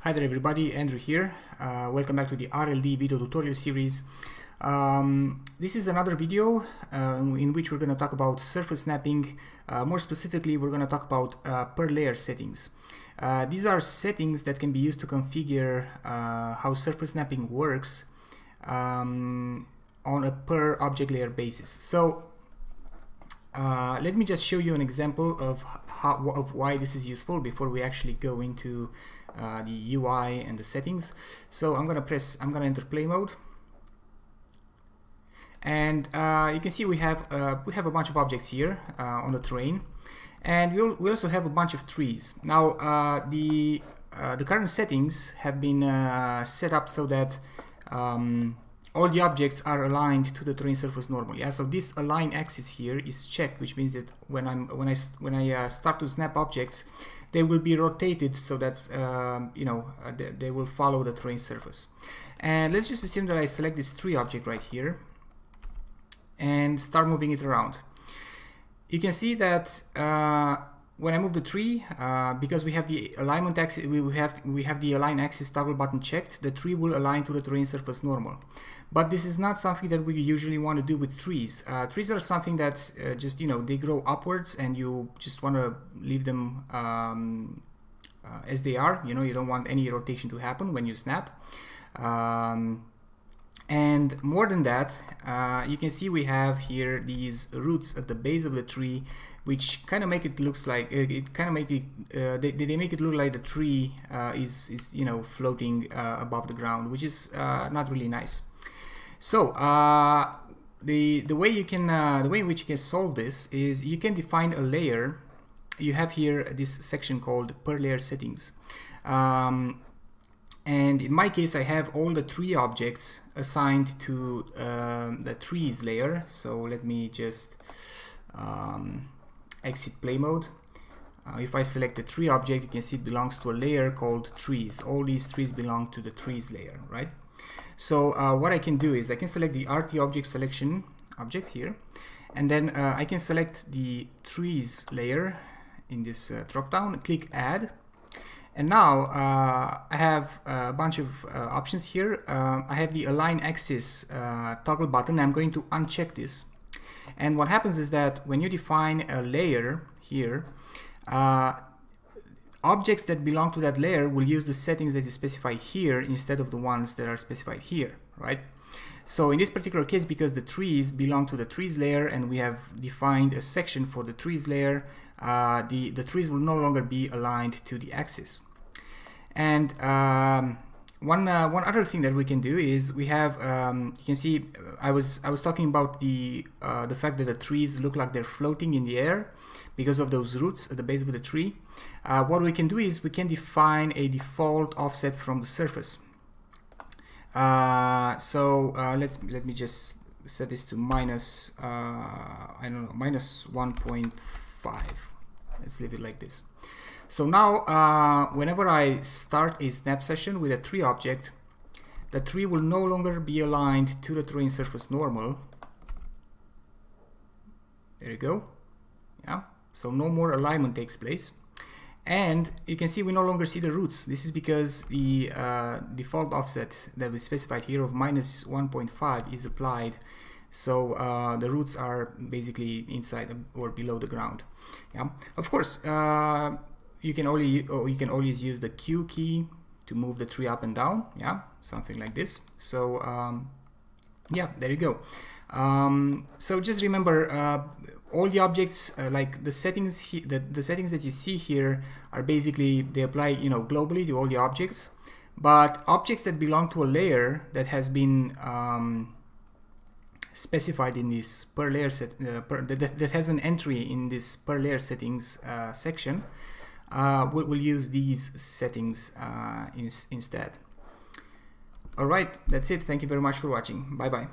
Hi there everybody, Andrew here. Welcome back to the RLD video tutorial series. This is another video in which we're going to talk about surface snapping. More specifically, we're going to talk about per layer settings. These are settings that can be used to configure how surface snapping works on a per object layer basis. So let me just show you an example of why this is useful before we actually go into the UI and the settings. So I'm gonna enter play mode, and you can see we have a bunch of objects here on the terrain, and we also have a bunch of trees. Now the current settings have been set up so that all the objects are aligned to the terrain surface normally. Yeah, so this align axis here is checked, which means that when I start to snap objects, they will be rotated so that they will follow the terrain surface. And let's just assume that I select this tree object right here and start moving it around. You can see that when I move the tree, because we have the alignment axis, we have the align axis toggle button checked, the tree will align to the terrain surface normal. But this is not something that we usually want to do with trees. Trees are something that just they grow upwards, and you just want to leave them as they are. You don't want any rotation to happen when you snap. And more than that, you can see we have here these roots at the base of the tree, which kind of make it looks like they make it look like the tree is floating above the ground, which is not really nice. So the way in which you can solve this is you can define a layer. You have here this section called per layer settings, and in my case I have all the tree objects assigned to the trees layer. So let me just exit play mode. If I select the tree object, you can see it belongs to a layer called trees. All these trees belong to the trees layer, right? So what I can do is I can select the RT object selection object here, and then I can select the trees layer in this drop down, click add, and now I have a bunch of options here. I have the align axis toggle button. I'm going to uncheck this, and what happens is that when you define a layer here, objects that belong to that layer will use the settings that you specify here instead of the ones that are specified here, right? So in this particular case, because the trees belong to the trees layer and we have defined a section for the trees layer, the trees will no longer be aligned to the axis. And one other thing that we can do is we have you can see I was talking about the fact that the trees look like they're floating in the air because of those roots at the base of the tree. What we can do is we can define a default offset from the surface. Let me just set this to minus minus 1.5. Let's leave it like this. So now whenever I start a snap session with a tree object, the tree will no longer be aligned to the terrain surface normal. There you go. Yeah. So no more alignment takes place, and you can see we no longer see the roots. This is because the default offset that we specified here of minus 1.5 is applied, so the roots are basically inside or below the ground. Yeah. Of course, you can always use the Q key to move the tree up and down. Yeah, something like this. So yeah, there you go. So just remember, all the objects, like the settings, the settings that you see here are basically, they apply globally to all the objects. But objects that belong to a layer that has been specified in this per layer set, that has an entry in this per layer settings section, we'll use these settings instead. All right, that's it. Thank you very much for watching. Bye bye.